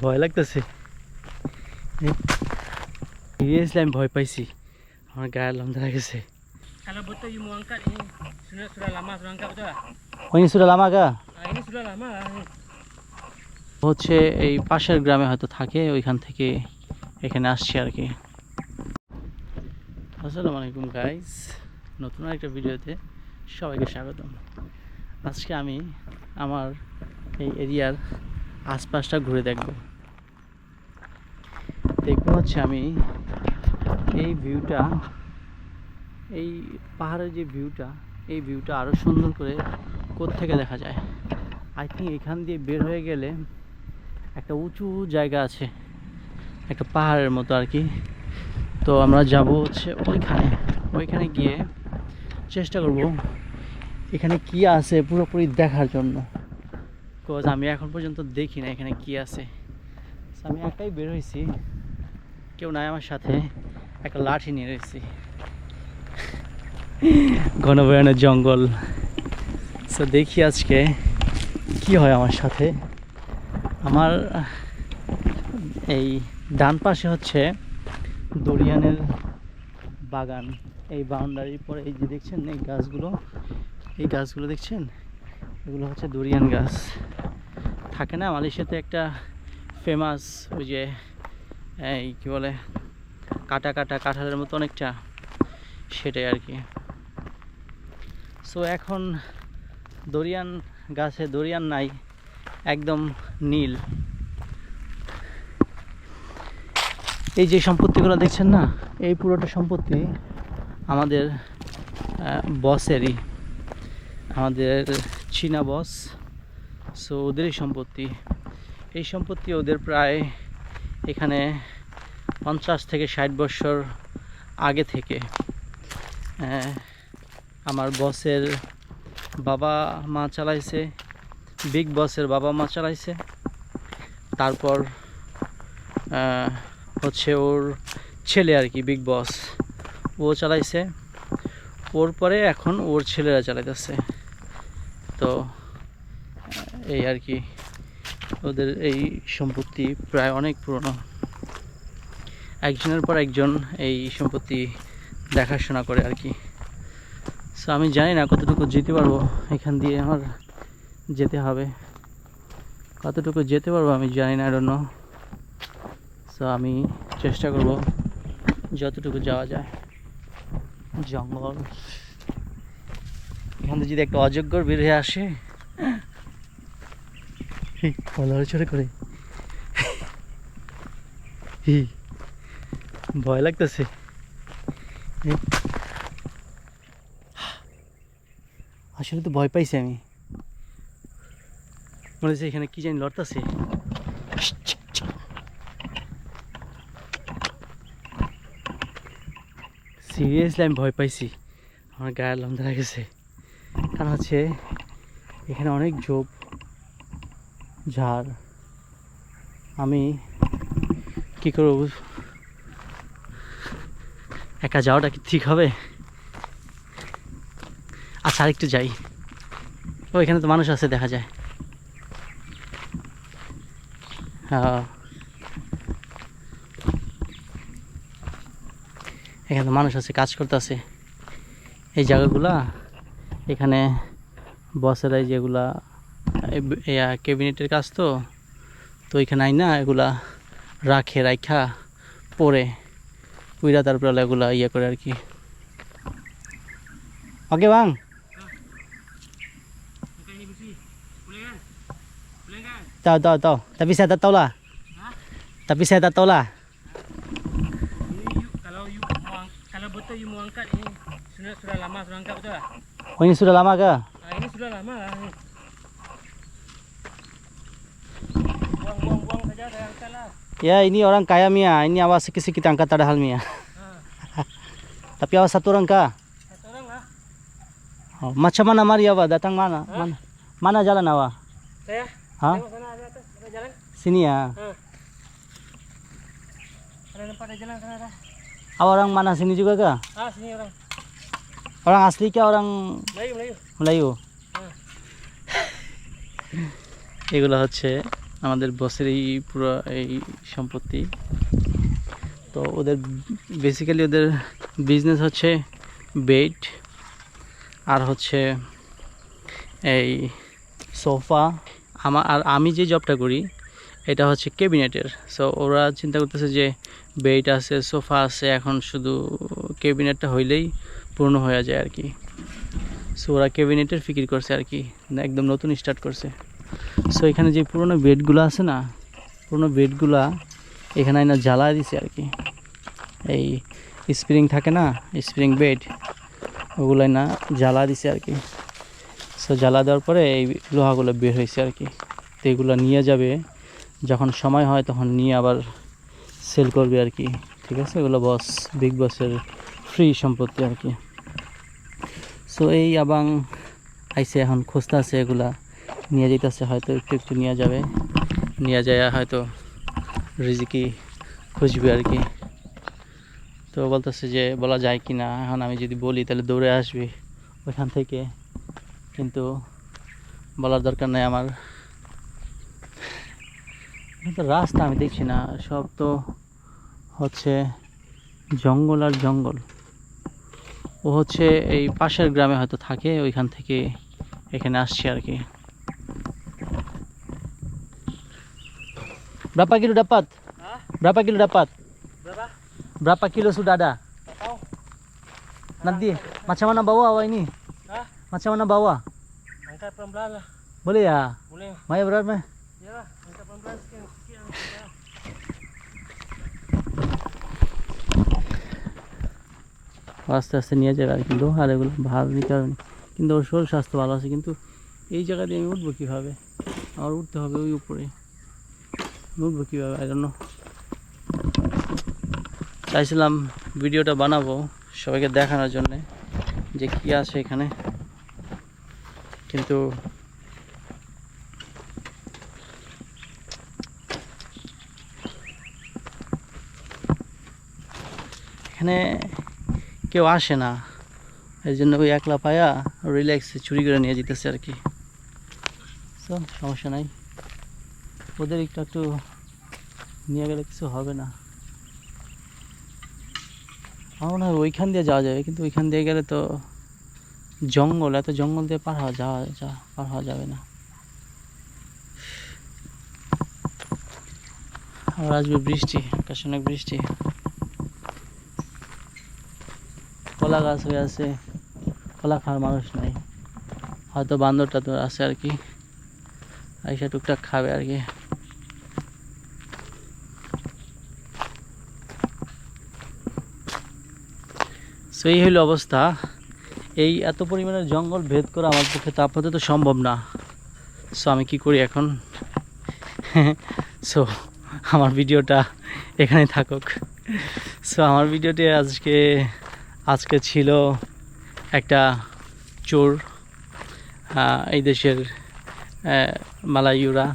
ভয় লাগতেছে। সিরিয়াসলি আমি ভয় পাইছি, আমার গায়ের লোম ধরে গেছে। Kalau betul you mau angkat ini sudah lama sudah angkat betul lah. ওই সুরা লামা গা Ini sudah lama lah. হচ্ছে এই পাশের গ্রামে হয়তো থাকে, ওইখান থেকে এখানে আসছি আর কি। আসসালামু আলাইকুম গাইস, নতুন একটা ভিডিওতে সবাইকে স্বাগতম। আজকে আমি আমার এই এরিয়ার আশপাশটা ঘুরে দেখব হচ্ছে আমি এই ভিউটা, এই পাহাড়ের যে ভিউটা, এই ভিউটা আরও সুন্দর করে কোত্থেকে দেখা যায়। আই থিঙ্ক এখান দিয়ে বের হয়ে গেলে একটা উঁচু জায়গা আছে, একটা পাহাড়ের মতো আর কি। তো আমরা যাব হচ্ছে ওইখানে গিয়ে চেষ্টা করব এখানে কি আছে পুরোপুরি দেখার জন্য, বিকজ আমি এখন পর্যন্ত দেখি না এখানে কি আছে। আমি একাই বের হয়েছি, কেউ নাই আমার সাথে, একটা লাঠি নিয়ে রয়েছি, ঘন বয়ানের জঙ্গল। তো দেখি আজকে কি হয় আমার সাথে। আমার এই ডান পাশে হচ্ছে দরিয়ানের বাগান, এই বাউন্ডারির পরে এই যে দেখছেন এই গাছগুলো দেখছেন, এগুলো হচ্ছে দরিয়ান গাছ। থাকে না মালয়েশিয়াতে একটা ফেমাস ওই যে এই কী বলে কাটা কাঁঠালের মতো অনেকটা, সেটাই আর কি। সো এখন দরিয়ান গাছে দরিয়ান নাই, একদম নীল। এই যে সম্পত্তিগুলো দেখছেন না, এই পুরোটা সম্পত্তি আমাদের বসেরই, আমাদের চীনা বস। সো ওদেরই সম্পত্তি। এই সম্পত্তি ওদের প্রায় এখানে 50 থেকে 60 বছর আগে থেকে আমার বসের বাবা মা চালাইছে, বিগ বসের বাবা মা চালাইছে, তারপর হচ্ছে ওর ছেলে আর কি বিগ বস, ও চালাইছে, ওর পরে এখন ওর ছেলেরা চালাইতেছে। তো এই আর কি, ওদের এই সম্পত্তি প্রায় অনেক পুরনো, একজনের পর একজন এই সম্পত্তি দেখাশোনা করে আর কি। সো আমি জানি না কতটুকু যেতে পারবো, এখান দিয়ে আমার যেতে হবে, কতটুকু যেতে পারবো আমি জানি না, আই ডোন্ট নো। সো আমি চেষ্টা করব যতটুকু যাওয়া যায়। জঙ্গল, এখান থেকে যদি একটা অজগর বের হয়ে আসে, লড়াচড়া করে, ভয় লাগতেছে। আসলে তো ভয় পাইছি আমি, মনে হচ্ছে এখানে কি জানি লড়তেছে। সিরিয়াসলি আমি ভয় পাইছি, আমার গায়ের লোম ধরে গেছে। কারণ হচ্ছে এখানে অনেক ঝোপ ঝাড়, আমি কি করব, একা যাওয়াটা কি ঠিক হবে? আচ্ছা আরেকটু যাই, ও এখানে তো মানুষ আছে দেখা যায়। হ্যাঁ, এখানে তো মানুষ আছে, কাজ করতেছে এই জায়গাগুলা। এখানে বসেরাই যেগুলা ক্যাবিনেটের কাজ, তো এখানে আই না এগুলা রাখা পরে উইরা তারপরে এগুলা ইয়ে করে আর কি। ওকে বাং, tahu. Tapi saya tak tahu lah. Tapi saya tak tahu lah. Kalau betul you mau angkat ini sudah lama sudah angkat betul lah. Oh ini sudah lama ke? Ini sudah lama lah. Buang saja saya angkat lah. Ya ini orang kaya Mia, ini awas sikit kita angkat ada hal Mia. Tapi awas satu orang kah? Satu orang lah. Oh, macam mana Maria Awa datang mana? Mana jalan Awa? Saya. Hah? Sana ada jalan. Sini ya. Ada tempat ada jalan sana ada. Orang mana sini juga kah? Sini orang. Orang asli kah orang Melayu. Melayu? এগুলো হচ্ছে আমাদের বসের এই পুরো এই সম্পত্তি। তো ওদের বেসিক্যালি ওদের বিজনেস হচ্ছে বেড, আর হচ্ছে এই সোফা। আর আমি যে জবটা করি এটা হচ্ছে ক্যাবিনেটের। সো ওরা চিন্তা করতেছে যে বেড আছে, সোফা আছে, এখন শুধু ক্যাবিনেটটা হইলেই পূর্ণ হয়ে যায় আর কি। সো ওরা ক্যাবিনেটের ফিকির করছে আর কি, একদম নতুন স্টার্ট করছে। সো এখানে যে পুরোনো বেডগুলো আছে না, পুরোনো বেডগুলা এখানে না জ্বালা দিছে আর কি। এই স্প্রিং থাকে না, স্প্রিং বেড, ওগুলাই না জ্বালা দিছে আর কি। সো জ্বালা দেওয়ার পরে এই লোহাগুলো বের হয়েছে আর কি। তো এগুলো নিয়ে যাবে, যখন সময় হয় তখন নিয়ে আবার সেল করবে আর কি। ঠিক আছে, এগুলো বিগ বসের ফ্রি সম্পত্তি আর কি। সো এই আবাং আইসে, এখন খুঁজতে আছে, এগুলা নিয়ে যেতেছে, হয়তো একটু একটু নিয়ে যাবে, নিয়ে যায় হয়তো রিজিকি খুঁজবে আর কি। তো বলতেছে যে বলা যায় কি না, এখন আমি যদি বলি তাহলে দৌড়ে আসবে ওইখান থেকে, কিন্তু বলার দরকার নেই আমার। তো রাস্তা আমি দেখছি না, সব তো হচ্ছে জঙ্গল আর জঙ্গল। ও হচ্ছে এই পাশের গ্রামে হয়তো থাকে, ওইখান থেকে এখানে আসছে আর কি। Berapa kilo dapat? Hah? Berapa kilo dapat? Berapa? Berapa kilo sudah ada? Tak tahu. Nanti macam mana bawa awak ini? Hah? Macam mana bawa? Angkat pelan-pelan lah. Boleh ya? Boleh. Maya berat mah? Ya lah, angkat pelan-pelan sikit. আস্তে আস্তে নিয়ে যাবে আর কি। লোহার এগুলো ভার নিতে হবে না, কিন্তু ওর শরীর স্বাস্থ্য ভালো আছে। কিন্তু এই জায়গা দিয়ে আমি উঠবো কীভাবে? আমার উঠতে হবে ওই উপরে, উঠবো কীভাবে আই ডোন্ট নো। চাইছিলাম ভিডিওটা বানাবো সবাইকে দেখানোর জন্যে যে কী আছে এখানে, কিন্তু এখানে কেউ আসে না, এই জন্য ওই একলা পায়া রিল্যাক্সে চুরি করে নিয়ে যেতেছে আর কি। তো সমস্যা নাই, ওদের একটু নিয়ে গেলে কিছু হবে না। আমার মনে হয় ওইখান দিয়ে যাওয়া যাবে, কিন্তু ওইখান দিয়ে গেলে তো জঙ্গল, এত জঙ্গল দিয়ে পার হওয়া যাবে না। আবার আসবে বৃষ্টি, আকাশে অনেক বৃষ্টি। কলা গাছ হয়ে আছে, কলা খাওয়ার মানুষ নাই, হয়তো বান্দরটা তো আছে আর কি, আইসা টুকটাক খাবে আর কি। সো এই হইল অবস্থা। এই এত পরিমাণের জঙ্গল ভেদ করা আমার পক্ষে তো আপাতত সম্ভব না। সো আমি কি করি এখন? সো আমার ভিডিওটা এখানে থাকুক। সো আমার ভিডিওটি আজকে ছিল একটা চোর, এই দেশের মালাইয়ুরা।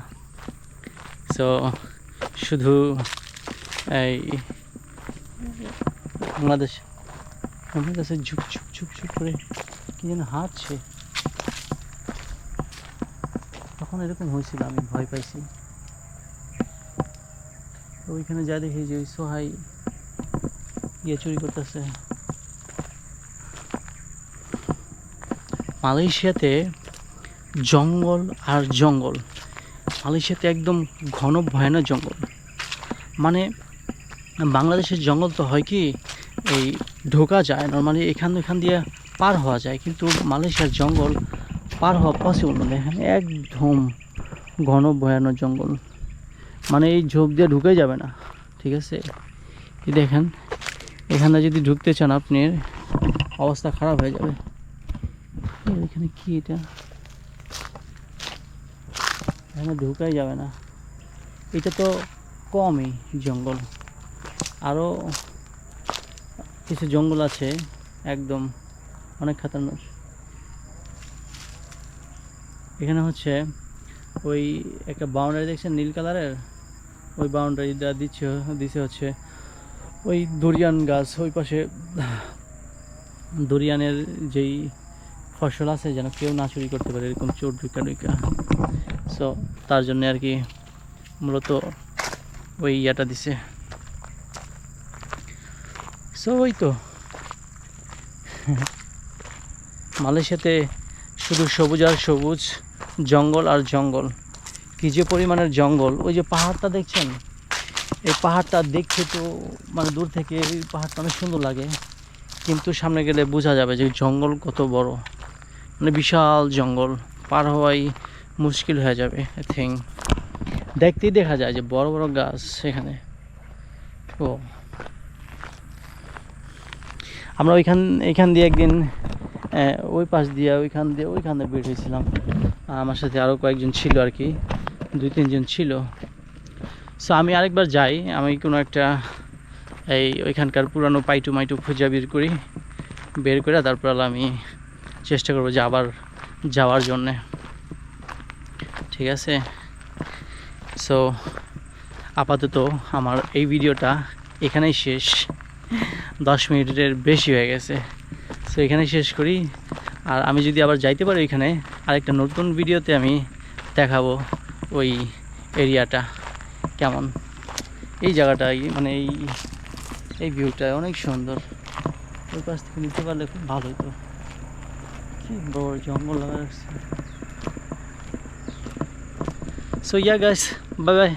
সো শুধু এই বাংলাদেশে ঝুপ ঝুপ ঝুপ ঝুপ করে কি যেন হাঁটছে, তখন এরকম হয়েছিল, আমি ভয় পাইছি। তো ওইখানে যা দেখি যে ওই সোহাই গিয়ে চুরি করতেছে। মালয়েশিয়াতে জঙ্গল আর জঙ্গল, মালয়েশিয়াতে একদম ঘন ভয়ানক জঙ্গল। মানে বাংলাদেশের জঙ্গল তো হয় কি এই ঢোকা যায় নর্মালি, এখান দিয়ে পার হওয়া যায়, কিন্তু মালয়েশিয়ার জঙ্গল পার হওয়া পসিবল নয়। এখানে একদম ঘন ভয়ানক জঙ্গল, মানে এই ঝোপ দিয়ে ঢুকে যাবে না। ঠিক আছে, এই দেখেন, এখানে যদি ঢুকতে চান আপনি অবস্থা খারাপ হয়ে যাবে। এখানে কি এটা? এখানে ঢুকাই যাবে না। এটা তো কমই জঙ্গল, আরও কিছু জঙ্গল আছে একদম অনেক খাতারনাক। এখানে হচ্ছে ওই একটা বাউন্ডারি দেখছেন নীল কালারের, ওই বাউন্ডারিটা দিছে হচ্ছে ওই দরিয়ান গাছ, ওই পাশে দরিয়ানের যেই ফসল আছে যেন কেউ না চুরি করতে পারে, এরকম চোর ঢুকা। সো তার জন্য আর কি মূলত ওই ইয়াটা দিছে। সো ওই তো মালয়েশিয়াতে শুধু সবুজ আর সবুজ, জঙ্গল আর জঙ্গল। কি যে পরিমাণের জঙ্গল! ওই যে পাহাড়টা দেখছেন, এই পাহাড়টা দেখতে তো মানে দূর থেকে এই পাহাড়টা অনেক সুন্দর লাগে, কিন্তু সামনে গেলে বোঝা যাবে যে জঙ্গল কত বড়, মানে বিশাল জঙ্গল, পার হওয়াই মুশকিল হয়ে যাবে আই থিঙ্ক। দেখতেই দেখা যায় যে বড় বড় গাছ এখানে। ও আমরা এইখান দিয়ে একদিন ওই পাশ দিয়ে ওইখানে বের হয়েছিলাম। আমার সাথে আরও কয়েকজন ছিল আর কি, 2-3 জন ছিল। সো আমি আরেকবার যাই, আমি কোনো একটা ওইখানকার পুরানো পাইটু মাইটু খুঁজে বের করে তারপর আমি চেষ্টা করবো যে আবার যাওয়ার জন্যে। ঠিক আছে, সো আপাতত আমার এই ভিডিওটা এখানেই শেষ। 10 মিনিটের বেশি হয়ে গেছে, সো এখানেই শেষ করি। আর আমি যদি আবার যাইতে পারি এখানে, আরেকটা নতুন ভিডিওতে আমি দেখাবো ওই এরিয়াটা কেমন। এই জায়গাটা মানে এই ভিউটা অনেক সুন্দর, ওই পাশ থেকে নিতে পারলে খুব ভালো হতো। কি বড় জঙ্গল লাগা রাখছে। So yeah guys, bye bye.